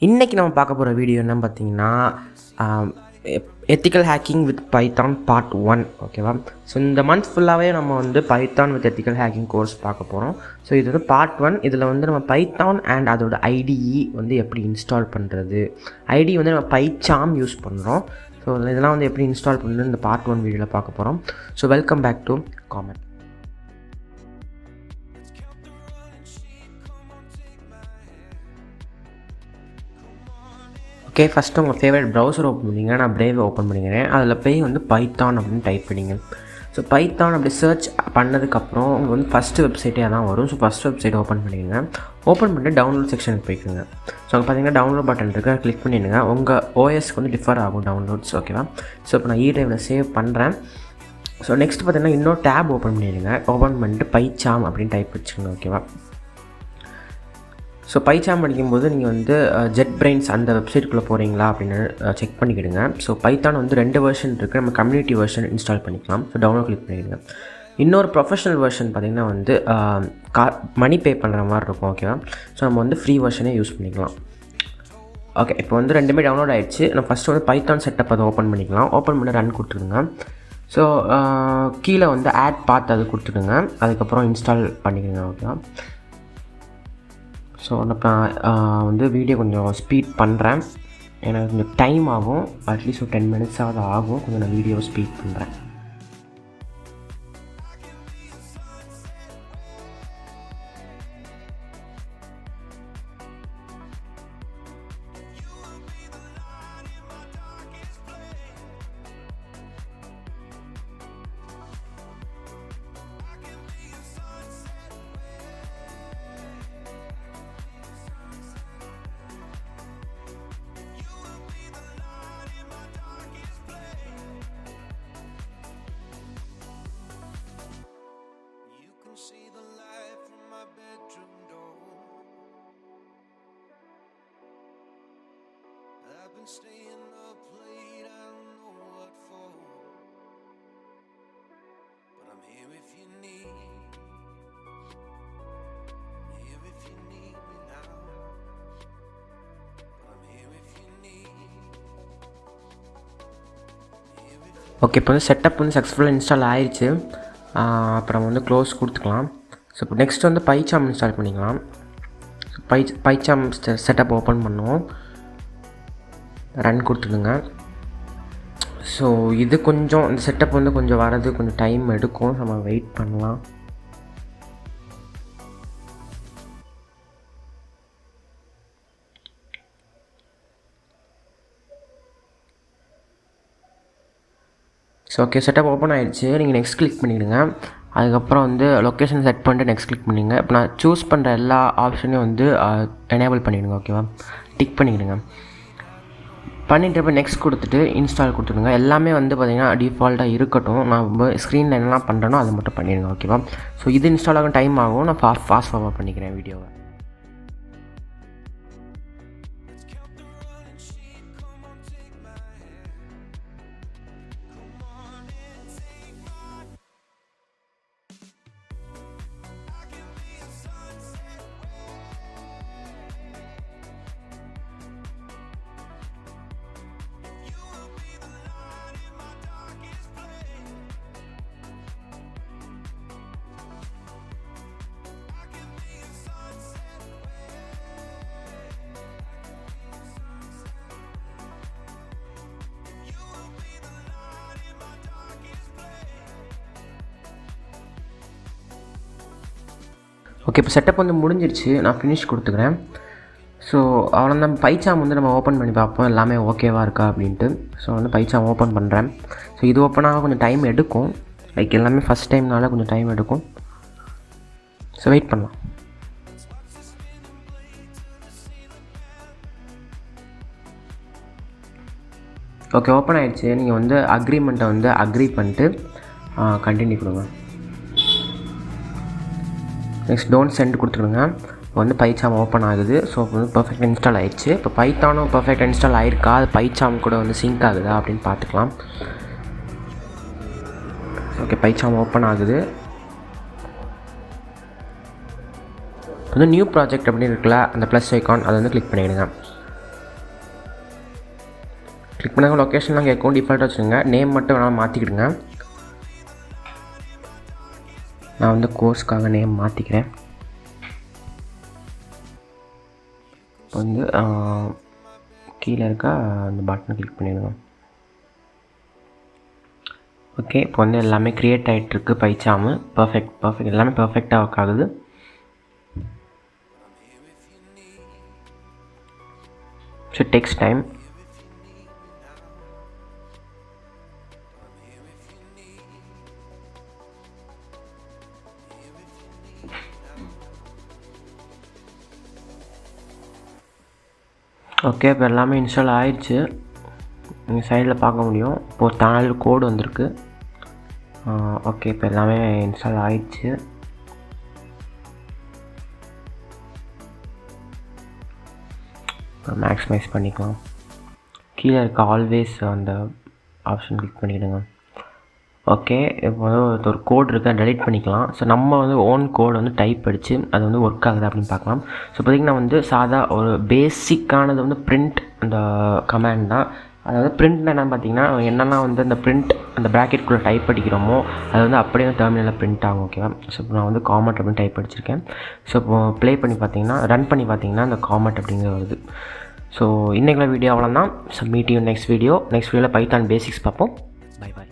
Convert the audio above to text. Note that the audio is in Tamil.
இன்றைக்கி நம்ம பார்க்க போகிற வீடியோ என்ன பார்த்தீங்கன்னா ethical hacking with Python part 1. ஓகேவா? ஸோ இந்த மந்த் ஃபுல்லாகவே நம்ம வந்து Python with ethical hacking course பார்க்க போகிறோம். ஸோ இது வந்து பார்ட் 1. இதில் வந்து நம்ம பைத்தான் அண்ட் அதோட ஐடிஇ வந்து எப்படி இன்ஸ்டால் பண்ணுறது, ஐடி வந்து நம்ம பைச்சாம் யூஸ் பண்ணுறோம். ஸோ இதெல்லாம் வந்து எப்படி இன்ஸ்டால் பண்ணுறது இந்த பார்ட் 1 வீடியோவில் பார்க்க போகிறோம். So welcome back to comment. Okay, first உங்கள் ஃபேவரட் ப்ரௌசர் ஓப்பன் பண்ணிங்க. நான் பிரேவ் ஓப்பன் பண்ணிக்கிறேன். அதில் போய் வந்து பைத்தான் அப்படின்னு டைப் பண்ணிங்க. ஸோ பைத்தான் அப்படி சர்ச் பண்ணதுக்கப்புறம் உங்களுக்கு வந்து ஃபஸ்ட்டு வெப்சைட்டே தான் வரும். ஸோ ஃபஸ்ட் வெப்சைட் ஓப்பன் பண்ணிடுங்க. ஓப்பன் பண்ணிட்டு டவுன்லோட் செக்ஷனுக்கு போய்க்குங்க. ஸோ அங்கே பார்த்தீங்கன்னா டவுன்லோட் பட்டன் இருக்குது, கிளிக் பண்ணிடுங்க. உங்கள் ஓஎஸ்க்கு வந்து டிஃபர் ஆகும் டவுன்லோட்ஸ். ஓகேவா? ஸோ இப்போ நான் ட்ரைவில் சேவ் பண்ணுறேன். ஸோ நெக்ஸ்ட் பார்த்தீங்கன்னா இன்னொரு டேப் ஓப்பன் பண்ணிடுங்க. ஓப்பன் பண்ணிட்டு பைச்சாம் அப்படின்னு டைப் வச்சுக்கோங்க. ஓகேவா? ஸோ பைச்சாம் படிக்கும்போது நீங்கள் வந்து ஜெட் பிரெயின்ஸ் அந்த வெப்சைட்டுக்குள்ளே போகிறீங்களா அப்படின்னு செக் பண்ணிக்கிடுங்க. ஸோ பைத்தான் வந்து 2 வெர்ஷன் இருக்குது. நம்ம கம்யூனிட்டி வெர்ஷன் இன்ஸ்டால் பண்ணிக்கலாம். ஸோ டவுன்லோட் கிளிக் பண்ணிவிடுங்க. இன்னொரு ப்ரொஃபஷனல் வெர்ஷன் பார்த்திங்கன்னா வந்து மணி பே பண்ணுற மாதிரி இருக்கும். ஓகேவா? ஸோ நம்ம வந்து ஃப்ரீ வெர்ஷனே யூஸ் பண்ணிக்கலாம். ஓகே, இப்போ வந்து ரெண்டுமே டவுன்லோட் ஆகிடுச்சு. நம்ம ஃபஸ்ட்டு வந்து பைத்தான் செட்டப் அதை ஓப்பன் பண்ணிக்கலாம். ஓப்பன் பண்ணி ரன் கொடுத்துருங்க. ஸோ கீழே வந்து ஆட் பார்த்து அது கொடுத்துடுங்க. அதுக்கப்புறம் இன்ஸ்டால் பண்ணிக்கோங்க. ஓகேவா? ஸோ நான் வந்து வீடியோ கொஞ்சம் ஸ்பீட் பண்ணுறேன். எனக்கு கொஞ்சம் டைம் ஆகும். அட்லீஸ்ட் ஒரு 10 மினிட்ஸாவது ஆகும். கொஞ்சம் நான் வீடியோ ஸ்பீட் பண்ணுறேன். See the light from my bedroom door. I've been staying up late, I don't know what for, but I'm here if you need me, here if you need me now, but I'm here if you need me, here if you. Okay, இப்போ வந்து செட்டப் வந்து சக்ஸஸ்ஃபுல்லாக இன்ஸ்டால் ஆயிடுச்சு. அப்புறம் வந்து க்ளோஸ் கொடுத்துக்கலாம். ஸோ இப்போ நெக்ஸ்ட் வந்து பைச்சாம் இன்ஸ்டால் பண்ணிக்கலாம். பைச்சாம் செட்டப் ஓப்பன் பண்ணுவோம். ரன் கொடுத்துடுங்க. ஸோ இது கொஞ்சம் இந்த செட்டப் வந்து கொஞ்சம் வரது கொஞ்சம் டைம் எடுக்கும். நம்ம வெயிட் பண்ணலாம். ஸோ ஓகே, செட்டப் ஓப்பன் ஆகிடுச்சு. நீங்கள் நெக்ஸ்ட் கிளிக் பண்ணிவிடுங்க. அதுக்கப்புறம் வந்து லொக்கேஷன் செட் பண்ணிட்டு நெக்ஸ்ட் கிளிக் பண்ணிவிடுங்க. இப்போ நான் சூஸ் பண்ணுற எல்லா ஆப்ஷனையும் வந்து எனேபிள் பண்ணிவிடுங்க. ஓகேவா? டிக் பண்ணிவிடுங்க. பண்ணிவிட்டு இப்போ நெக்ஸ்ட் கொடுத்துட்டு இன்ஸ்டால் கொடுத்துடுங்க. எல்லாமே வந்து பார்த்திங்கன்னா டிஃபால்ட்டாக இருக்கட்டும். நான் ஸ்க்ரீனில் என்னெல்லாம் பண்ணுறேனோ அதை மட்டும் பண்ணிடுங்க. ஓகேவா? ஸோ இது இன்ஸ்டால் ஆக டைம் ஆகும். நான் ஃபாஸ்ட் ஃபார்வர்ட் பண்ணிக்கிறேன் வீடியோவை. ஓகே, இப்போ செட்டப் வந்து முடிஞ்சிருச்சு. நான் ஃபினிஷ் கொடுத்துக்கிறேன். ஸோ அவ்வளோதான். பைச்சாம் வந்து நம்ம ஓப்பன் பண்ணி பார்ப்போம் எல்லாமே ஓகேவாக இருக்கா அப்படின்ட்டு. ஸோ வந்து பைச்சாம் ஓப்பன் பண்ணுறேன். ஸோ இது ஓப்பனாக கொஞ்சம் டைம் எடுக்கும். லைக் எல்லாமே ஃபஸ்ட் டைம்னால கொஞ்சம் டைம் எடுக்கும். ஸோ வெயிட் பண்ணலாம். ஓகே, ஓப்பன் ஆகிடுச்சு. நீங்கள் வந்து அக்ரிமெண்ட்டை வந்து அக்ரி பண்ணிட்டு கண்டினியூ கொடுங்க. நெக்ஸ்ட் டோன்ட் சென்ட் கொடுத்துருங்க. இப்போ வந்து பைச்சாம் ஓப்பன் ஆகுது. ஸோ இப்போ வந்து பர்ஃபெக்ட் இன்ஸ்டால் ஆகிடுச்சு. இப்போ பைத்தானும் பர்ஃபெக்ட் இன்ஸ்டால் ஆகிருக்கா, அது பைச்சாம் கூட வந்து சிங்க் ஆகுதா அப்படின்னு பார்த்துக்கலாம். ஓகே, பைச்சாம் ஓப்பன் ஆகுது. வந்து நியூ ப்ராஜெக்ட் அப்படின்னு இருக்குல்ல, அந்த ப்ளஸ் ஐக்கான் அதை வந்து கிளிக் பண்ணிவிடுங்க. கிளிக் பண்ணாங்க லொக்கேஷன்லாம் கேட்கும், டிஃபால்ட்டாக வச்சுருங்க. நேம் மட்டும் வேணாலும் மாற்றிக்கிடுங்க. நான் வந்து கோர்ஸ்க்காக நேம் மாற்றிக்கிறேன். இப்போ வந்து கீழே இருக்க அந்த பட்டனை கிளிக் பண்ணிவிடுங்க. ஓகே, இப்போ வந்து எல்லாமே க்ரியேட் ஆகிட்டுருக்கு. பைச்சாமு பர்ஃபெக்ட் எல்லாமே பர்ஃபெக்டாக ஒர்க் ஆகுது. So text time okay. இப்போ எல்லாமே இன்ஸ்டால் ஆயிடுச்சு. நீங்கள் சைடில் பார்க்க முடியும். இப்போ ஒரு தாள் கோடு வந்திருக்கு. ஓகே, இப்போ எல்லாமே இன்ஸ்டால் ஆயிடுச்சு. இப்போ மேக்ஸிமைஸ் பண்ணிக்கலாம். கீழே இருக்க ஆல்வேஸ் அந்த ஆப்ஷன் கிளிக் பண்ணிவிடுங்க. ஓகே, இப்போ வந்து ஒரு கோட் இருக்குது, டெலிட் பண்ணிக்கலாம். ஸோ நம்ம வந்து ஓன் கோடு வந்து டைப் அடித்து அது வந்து ஒர்க் ஆகுது அப்படின்னு பார்க்கலாம். ஸோ பார்த்திங்கன்னா வந்து சாதா ஒரு பேசிக்கானது வந்து பிரிண்ட் அந்த கமாண்ட் தான். அதாவது பிரிண்ட்னா என்னென்னு பார்த்தீங்கன்னா, என்னென்னா வந்து அந்த பிரிண்ட் அந்த ப்ராக்கெட்குள்ளே டைப் அடிக்கிறோமோ அது வந்து அப்படியே டெர்மினலில் பிரிண்ட் ஆகும். ஓகேவா? ஸோ இப்போ நான் வந்து காமெட் அப்படின்னு டைப் அடிச்சிருக்கேன். ஸோ இப்போ ப்ளே பண்ணி பார்த்தீங்கன்னா, ரன் பண்ணி பார்த்தீங்கன்னா அந்த காமெட் அப்படிங்கிறது வருது. ஸோ இன்றைக்குள்ள வீடியோ அவ்வளோதான். ஸோ மீட் யூ நெக்ஸ்ட் வீடியோவில் பைத்தான் பேசிக்ஸ் பார்ப்போம். Bye bye.